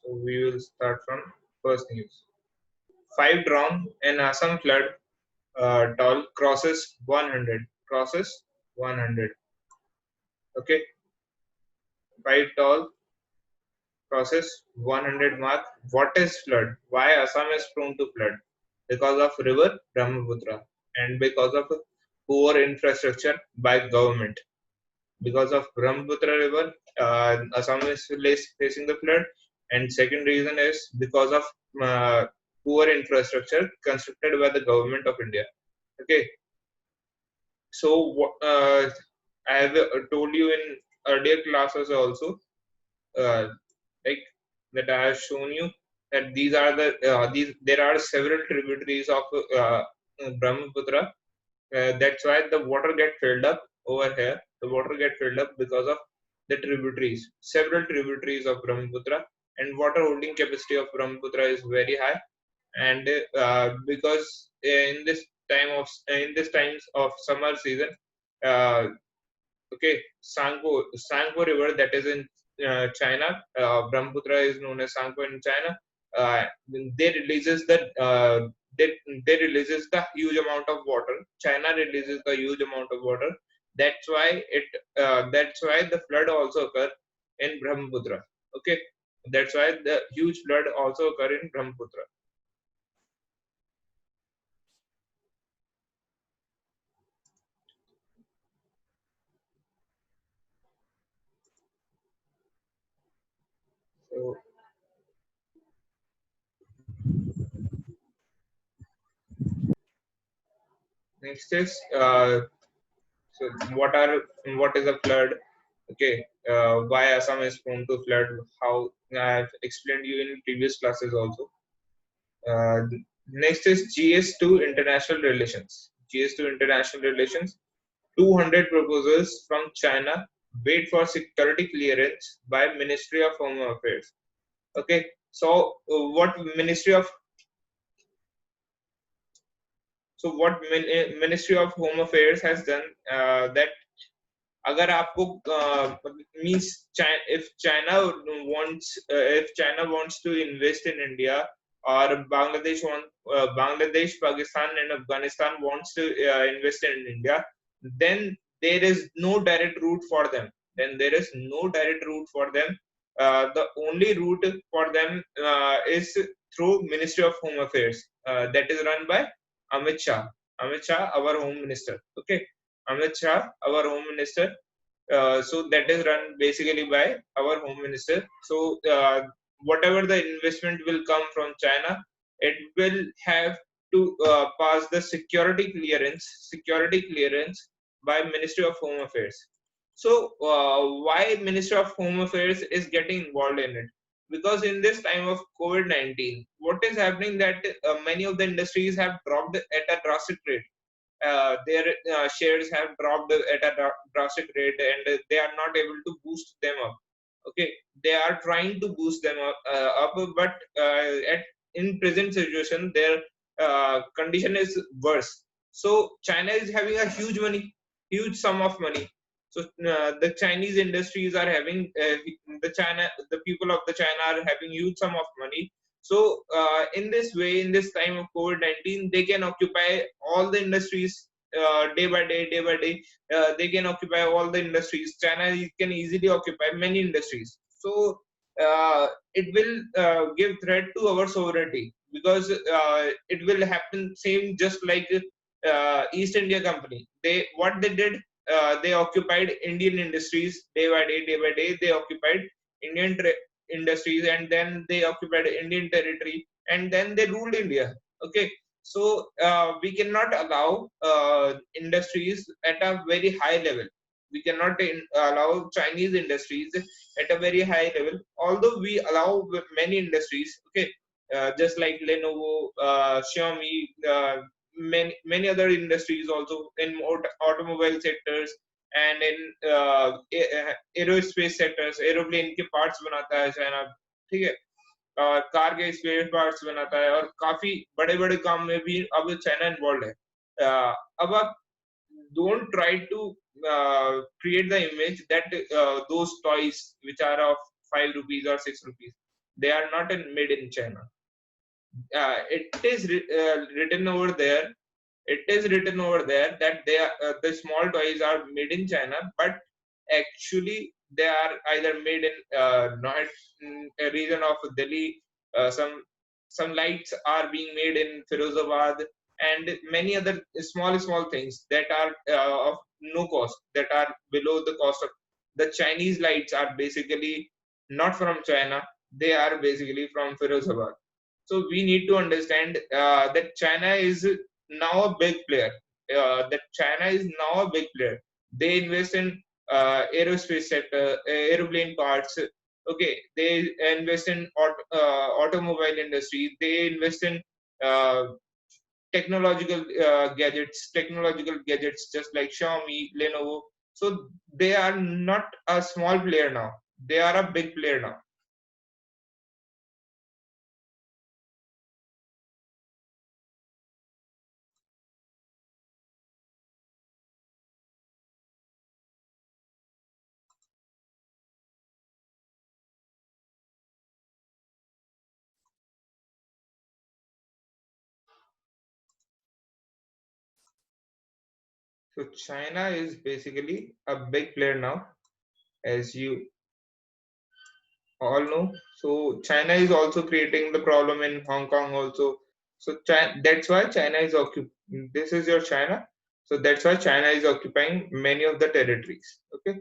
So we will start from first news. 5 drowned in Assam flood. Tall crosses 100. Crosses 100. Okay. 5 tall crosses 100 mark. What is flood? Why Assam is prone to flood? Because of river Brahmaputra and because of poor infrastructure by government. Because of Brahmaputra river, Assam is facing the flood. And second reason is because of uh, poor infrastructure constructed by the government of India. Okay, so I have told you in earlier classes also, uh, like that I have shown you that these are these there are several tributaries of Brahmaputra. That's why the water get filled up over here. The water get filled up because of the tributaries, several tributaries of Brahmaputra, and water holding capacity of Brahmaputra is very high. And because in this times of summer season, uh, okay, Sangpo River that is in China, Brahmaputra is known as Sangpo in China. Uh, they releases the they releases the huge amount of water. China releases the huge amount of water. That's why the flood also occur in Brahmaputra. Okay, that's why the huge flood also occur in Brahmaputra. So next is so what is a flood? Okay, why Assam is prone to flood? How I have explained you in previous classes also. Uh, Next is GS2 international relations. GS2 international relations. 200 proposals from China wait for security clearance by Ministry of Home Affairs. Okay, so what Ministry of Ministry of Home Affairs has done that अगर आपको means if China wants to invest in India or Bangladesh, Pakistan and Afghanistan wants to invest in India, then there is no direct route for them. The only route for them is through Ministry of Home Affairs, that is run by Amit Shah. Amit Shah, our Home Minister. Okay, Amit Shah, our Home Minister. So that is run basically by our Home Minister. So whatever the investment will come from China, it will have to pass the security clearance by Ministry of Home Affairs. So why Ministry of Home Affairs is getting involved in it? Because in this time of COVID-19, what is happening that many of the industries have dropped at a drastic rate. Their shares have dropped at a drastic rate, and they are not able to boost them up. Okay, they are trying to boost them up, but at in present situation their condition is worse. So China is having a huge sum of money. So the Chinese industries are having the people of the China are having huge sum of money. So in this way, in this time of COVID-19, they can occupy all the industries day by day. They can occupy all the industries. China can easily occupy many industries. So it will give threat to our sovereignty, because it will happen same just like East India Company. What they did, they occupied Indian industries day by day, day by day. They occupied industries, and then they occupied Indian territory, and then they ruled India. Okay, so we cannot allow industries at a very high level. We cannot allow Chinese industries at a very high level, although we allow many industries. Okay, just like Lenovo, Xiaomi, many other industries also in automobile sectors and in aerospace sectors. Aeroplane के parts बनाता है China, ठीक है, और car के spare parts बनाता है, और काफी बड़े बड़े काम में भी अब चाइना इन्वॉल्व है. अब आप don't try to create the image that those toys which are of 5 rupees or 6 rupees, They are not in made in China. It is written over there. It is written over there that they are, the small toys are made in China, but actually they are either made in not in a region of Delhi. Some lights are being made in Firozabad, and many other small things that are of no cost, that are below the cost of the Chinese lights are basically not from China. They are basically from Firozabad. So we need to understand that China is now a big player. That China is now a big player. They invest in aerospace sector, aeroplane parts. Okay, they invest in automobile industry. They invest in uh, technological gadgets, just like Xiaomi, Lenovo. So they are not a small player now. They are a big player now. So China is basically a big player now, as you all know. So China is also creating the problem in Hong Kong also. So that's why China is occupying. This is your China. So that's why China is occupying many of the territories. Okay.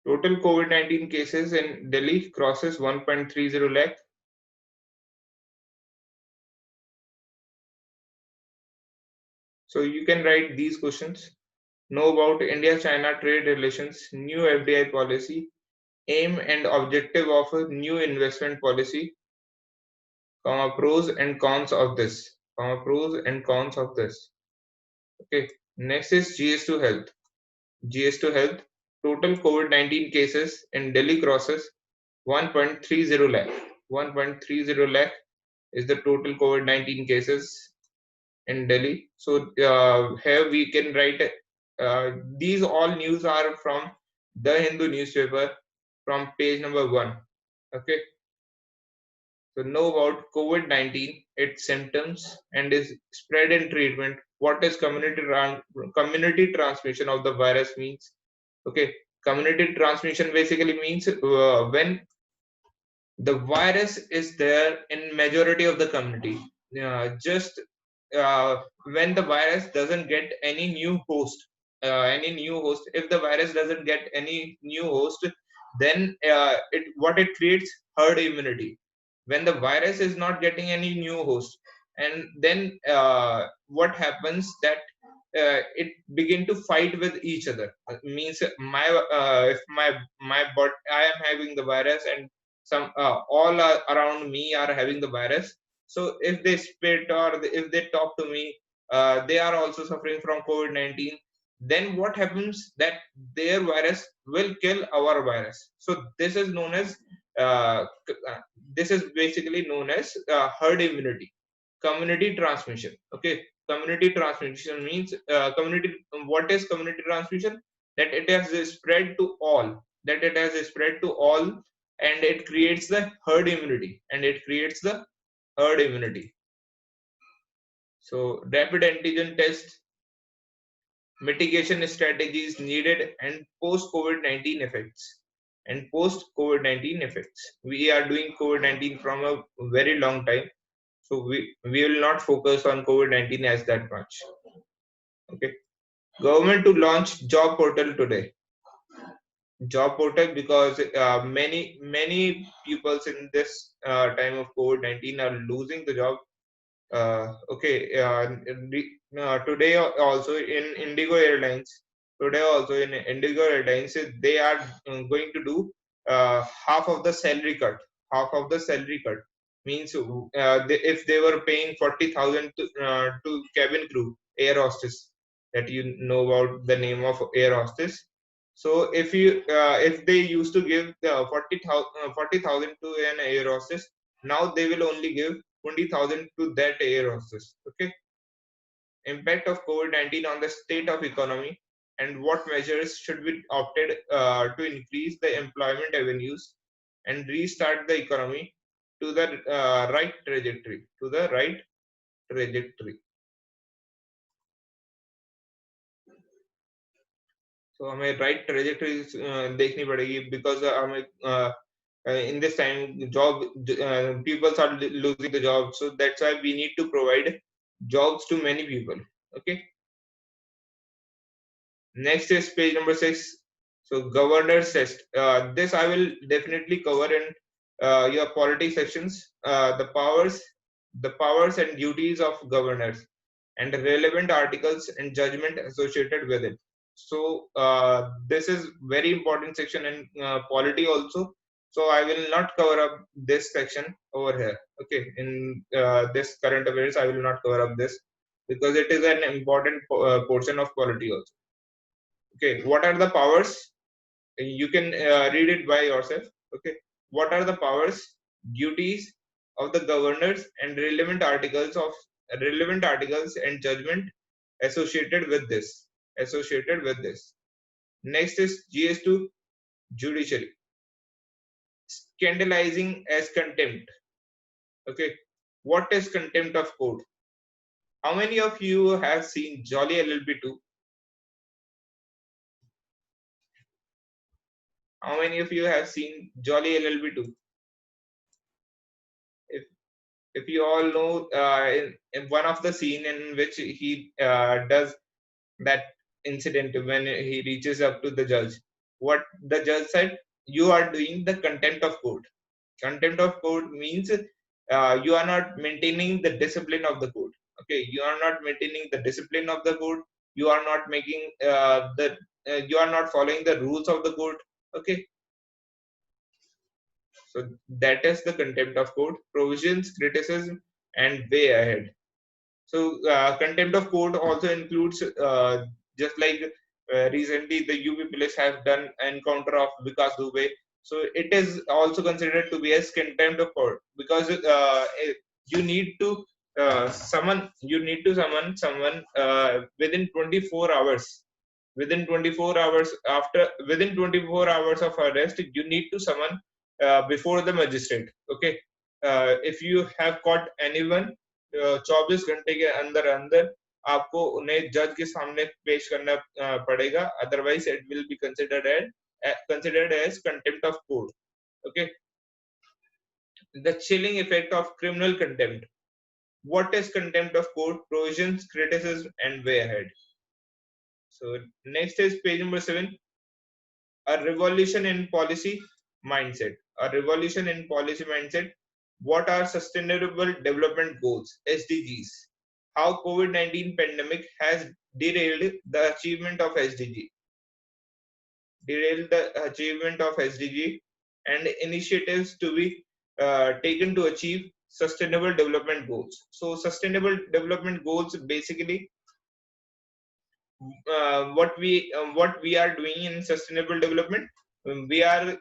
Total COVID-19 cases in Delhi crosses 1.30 lakh. So you can write these questions. Know about India-China trade relations, new FDI policy, aim and objective of a new investment policy, pros and cons of this, pros and cons of this. Okay, next is GS2 health. GS2 health, total COVID-19 cases in Delhi crosses 1.30 lakh. 1.30 lakh is the total COVID-19 cases in Delhi. So here we can write, these all news are from the Hindu newspaper from page number 1. Okay. So know about COVID-19, its symptoms, and its spread and treatment. What is community transmission of the virus means? Okay, community transmission basically means when the virus is there in majority of the community. Just when the virus doesn't get any new host. If the virus doesn't get any new host, then it creates herd immunity. When the virus is not getting any new host, and then what happens that it begin to fight with each other. Means my if my body, I am having the virus, and some all around me are having the virus. So if they spit or if they talk to me, they are also suffering from COVID-19. Then what happens that their virus will kill our virus. So this is known as uh, this is basically known as herd immunity, community transmission. Okay, community transmission means community. What is community transmission? That it has spread to all. That it has spread to all, and it creates the herd immunity. And it creates the herd immunity. So rapid antigen test, mitigation strategies needed, and post COVID-19 effects. And post COVID-19 effects. We are doing COVID-19 from a very long time. So we will not focus on COVID-19 as that much. Okay. Government to launch job portal today. Job portal, because many pupils in this time of COVID-19 are losing the job. Okay. Today also in Indigo Airlines. Today also in Indigo Airlines, they are going to do half of the salary cut. Half of the salary cut means if they were paying 40,000 to cabin crew, air hostess, that you know about the name of air hostess. So if they used to give 40,000 to an air hostess, now they will only give 20,000 to that air hostess. Okay. Impact of COVID-19 on the state of economy, and what measures should be opted to increase the employment avenues and restart the economy to the right trajectory. To the right trajectory. So हमें right trajectory देखनी पड़ेगी, because हमें in this time job people are losing the job, so that's why we need to provide jobs to many people. Okay. Next is page number 6. So governance test. This I will definitely cover in your polity sections. The powers and duties of governors, and the relevant articles and judgment associated with it. So this is very important section in polity also. So I will not cover up this section over here. Okay, in this current affairs, I will not cover up this because it is an important portion of polity also. Okay, what are the powers? You can read it by yourself. Okay, what are the powers, duties of the governors, and relevant articles and judgment associated with this. Next is GS2, judiciary. Scandalizing as contempt. Okay, what is contempt of court? How many of you have seen Jolly LLB2? How many of you have seen Jolly LLB2? If if you all know, in one of the scene in which he does that incident when he reaches up to the judge, what the judge said: you are doing the contempt of court. Contempt of court means you are not maintaining the discipline of the court. Okay, you are not maintaining the discipline of the court. You are not making the you are not following the rules of the court. Okay, so that is the contempt of court. Provisions, criticism, and way ahead. So contempt of court also includes, just like recently the UP police have done encounter of Vikas Dubey. So it is also considered to be as contempt of court, because you need to summon someone within 24 hours. Within 24 hours of arrest, you need to summon before the magistrate. Okay, if you have caught anyone, 24 घंटे के अंदर अंदर आपको उन्हें जज के सामने पेश करना पड़ेगा, otherwise it will be considered as contempt of court. Okay, the chilling effect of criminal contempt. What is contempt of court? Provisions, criticism, and way ahead. So next is page number 7. A revolution in policy mindset. A revolution in policy mindset. What are sustainable development goals, SDGs? How COVID-19 pandemic has derailed the achievement of SDG. And initiatives to be taken to achieve sustainable development goals. So sustainable development goals basically what we are doing in sustainable development. We are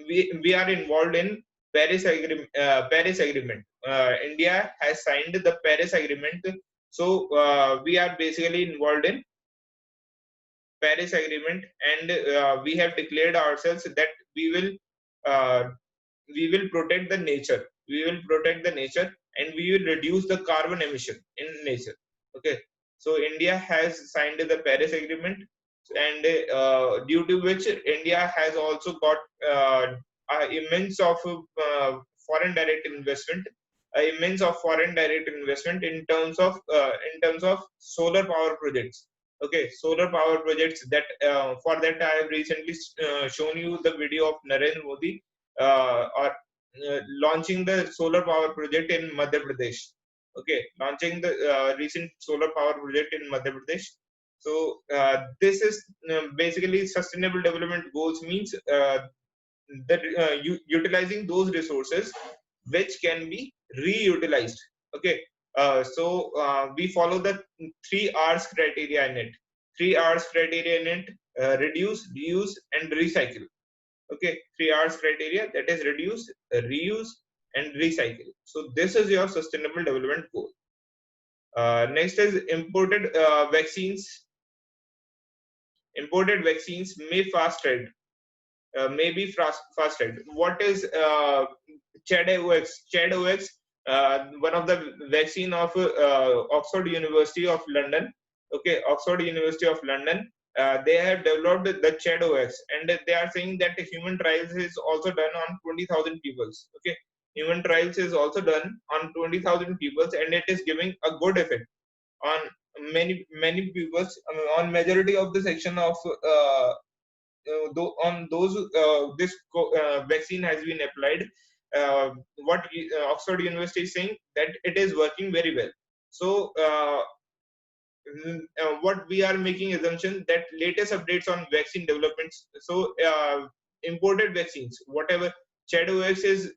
we are involved in Paris Agreement. India has signed the Paris Agreement, so we are basically involved in Paris Agreement, and we have declared ourselves that uh, we will protect the nature. We will protect the nature, and we will reduce the carbon emission in nature. Okay, so India has signed the Paris Agreement, and due to which India has also got immense of foreign direct investment, in terms of solar power projects. Okay, solar power projects. That for that I have recently shown you the video of Narendra Modi or launching the solar power project in Madhya Pradesh. Okay, launching the recent solar power project in Madhya Pradesh. So this is basically sustainable development goals means that utilizing those resources which can be reutilized. Okay, so we follow the 3 R's criteria in it. 3 R's criteria in it: reduce, reuse, and recycle. Okay, 3 R's criteria, that is reduce, reuse, and recycle. So this is your sustainable development goal. Next is imported vaccines. Imported vaccines may fast track, maybe fast track. What is ChAdOx? ChAdOx, one of the vaccine of Oxford University of London. Okay, Oxford University of London. They have developed the ChAdOx, and they are saying that human trials is also done on 20,000 people. Okay, human trials is also done on 20,000 people, and it is giving a good effect on many people, on majority of the section of on those this vaccine has been applied. What Oxford University is saying, that it is working very well. So what we are making assumption that latest updates on vaccine developments. So imported vaccines, whatever ChAdOx is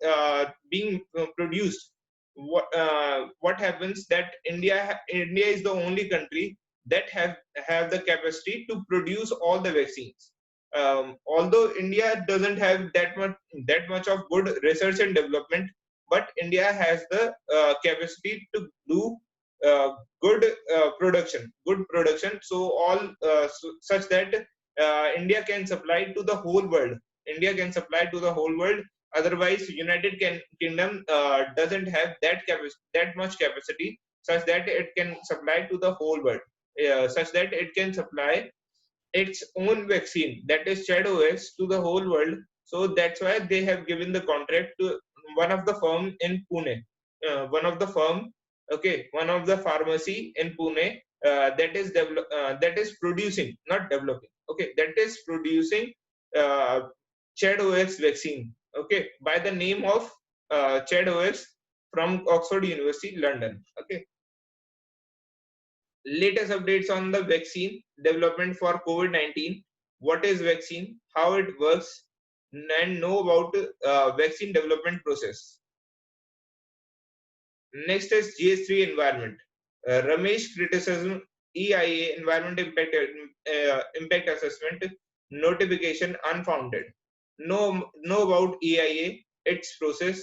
being produced, what happens that India is the only country that have the capacity to produce all the vaccines. Although India doesn't have that much of good research and development, but India has the capacity to do good production. So all such that India can supply to the whole world. India can supply to the whole world. Otherwise, United Kingdom doesn't have that much capacity, such that it can supply to the whole world, such that it can supply its own vaccine, that is ChAdOx, to the whole world. So that's why they have given the contract to one of the firm in Pune, one of the pharmacy in Pune that is producing, not developing. Okay, that is producing uh, ChAdOx vaccine. Okay, by the name of ChAdOx from Oxford University, London. Okay. Latest updates on the vaccine development for COVID-19. What is vaccine? How it works? And know about vaccine development process. Next is GS3 environment. Ramesh criticism, EIA environment impact assessment notification unfounded. Know about EIA, its process.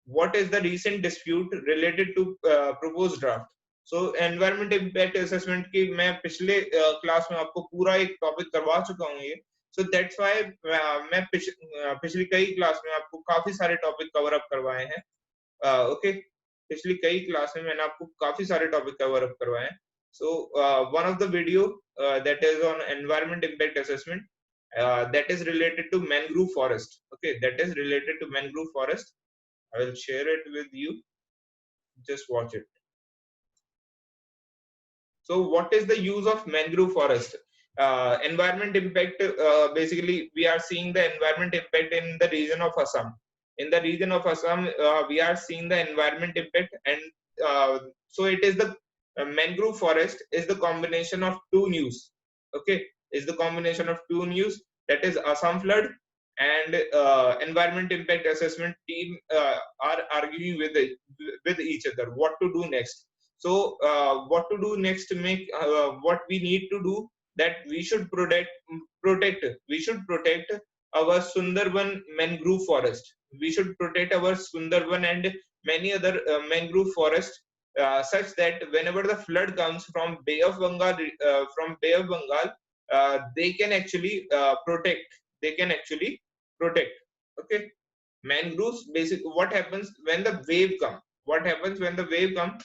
What is the recent dispute related to proposed draft? So environment impact assessment की मैं पिछले class में आपको पूरा एक topic करवा चुका हूँ ये. सो दैट्स व्हाई मैं पिछली कई क्लास में आपको काफी सारे टॉपिक कवर अप करवाए हैं. ओके, पिछली कई क्लास में मैंने आपको काफी सारे टॉपिक कवर अप करवाए हैं. So one of the video that is on environment impact assessment, that is related to mangrove forest. Okay, that is related to mangrove forest. I will share it with you. Just watch it. So what is the use of mangrove forest? Environment impact, basically we are seeing the environment impact in the region of Assam. In the region of Assam, we are seeing the environment impact, and so it is the mangrove forest is the combination of two news. Okay, is the combination of two news, that is Assam flood and environment impact assessment team are arguing with each other what to do next. So what to do next to make what we need to do, that we should protect our Sundarban mangrove forest. We should protect our Sundarban and many other mangrove forests, such that whenever the flood comes from Bay of Bengal, they can actually protect. They can actually protect. Okay, mangroves. Basic. What happens when the wave come? What happens when the wave come?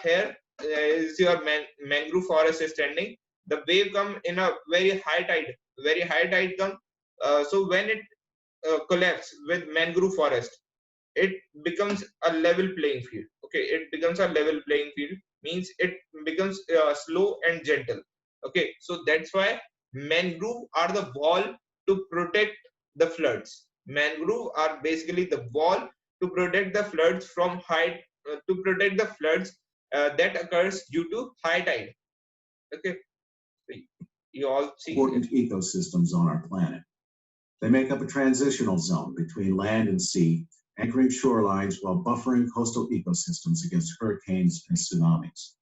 Here is your mangrove forest is standing. The wave come in a very high tide. Very high tide come. So when it collapse with mangrove forest, it becomes a level playing field. Okay, it becomes a level playing field, means it becomes slow and gentle. Okay, so that's why mangrove are the wall to protect the floods. Mangrove are basically the wall to protect the floods from high to protect the floods that occurs due to high tide. Okay, you all see important ecosystems on our planet. They make up a transitional zone between land and sea, anchoring shorelines while buffering coastal ecosystems against hurricanes and tsunamis.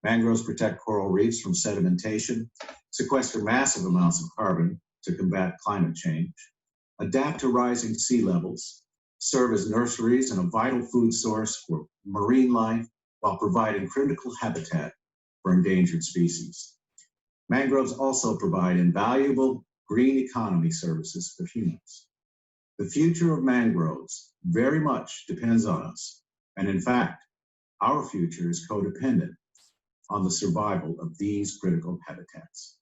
Mangroves protect coral reefs from sedimentation, sequester massive amounts of carbon to combat climate change, adapt to rising sea levels, serve as nurseries and a vital food source for marine life while providing critical habitat for endangered species. Mangroves also provide invaluable green economy services for humans. The future of mangroves very much depends on us, and in fact, our future is codependent on the survival of these critical habitats.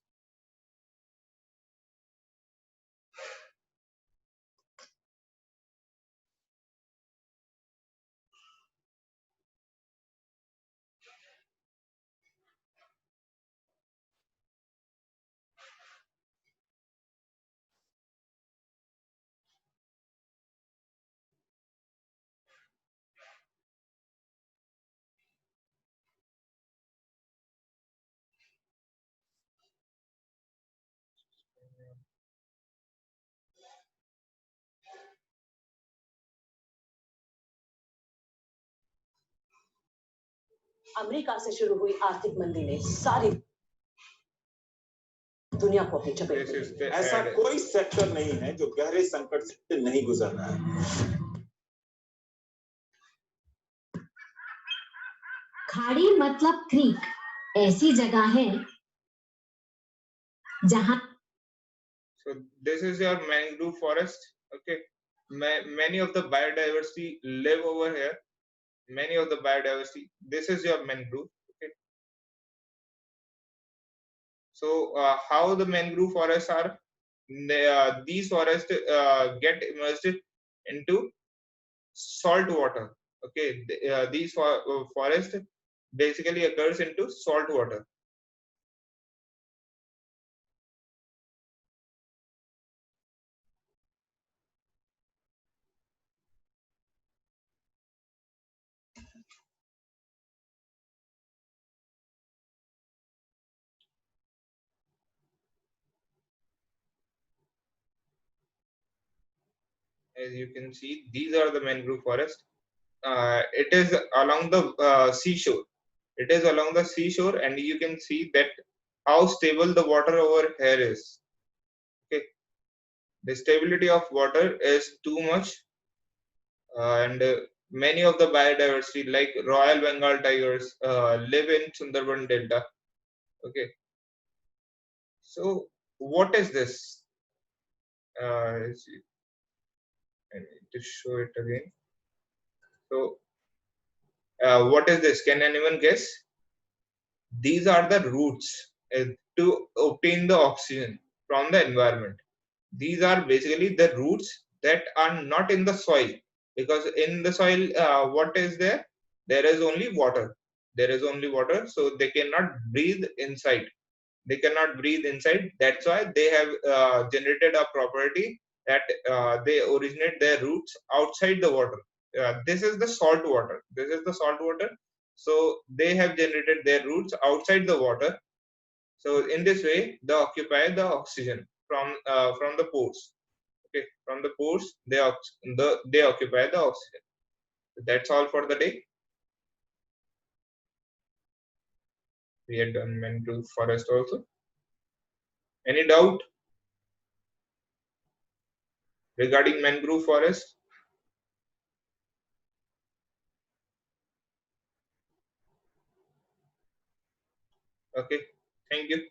America से शुरू हुई आर्थिक मंदी ने सारी दुनिया को अपनी चपेट में लिया। ऐसा कोई सेक्टर नहीं है जो गहरे संकट से नहीं गुजर रहा है। खाड़ी मतलब क्रीक ऐसी जगह है जहां So this is your mangrove forest. Okay, many of the biodiversity live over here. Many of the biodiversity. This is your mangrove. Okay. So how the mangrove forests are? These forests get immersed into salt water. Okay, these forests basically occurs into salt water. As you can see, these are the mangrove forests. It is along the seashore. It is along the seashore, and you can see that how stable the water over here is. Okay, the stability of water is too much, and many of the biodiversity, like Royal Bengal tigers, live in Sundarban Delta. Okay, so what is this? I need to show it again. So, what is this? Can anyone guess? These are the roots to obtain the oxygen from the environment. These are basically the roots that are not in the soil, because in the soil, what is there? There is only water. There is only water, so they cannot breathe inside. They cannot breathe inside. That's why they have generated a property that they originate their roots outside the water. This is the salt water. This is the salt water. So they have generated their roots outside the water. So in this way, they occupy the oxygen from the pores. Okay, from the pores, they occupy the oxygen. That's all for the day. We had done mangrove forest also. Any doubt regarding mangrove forest? Okay, thank you.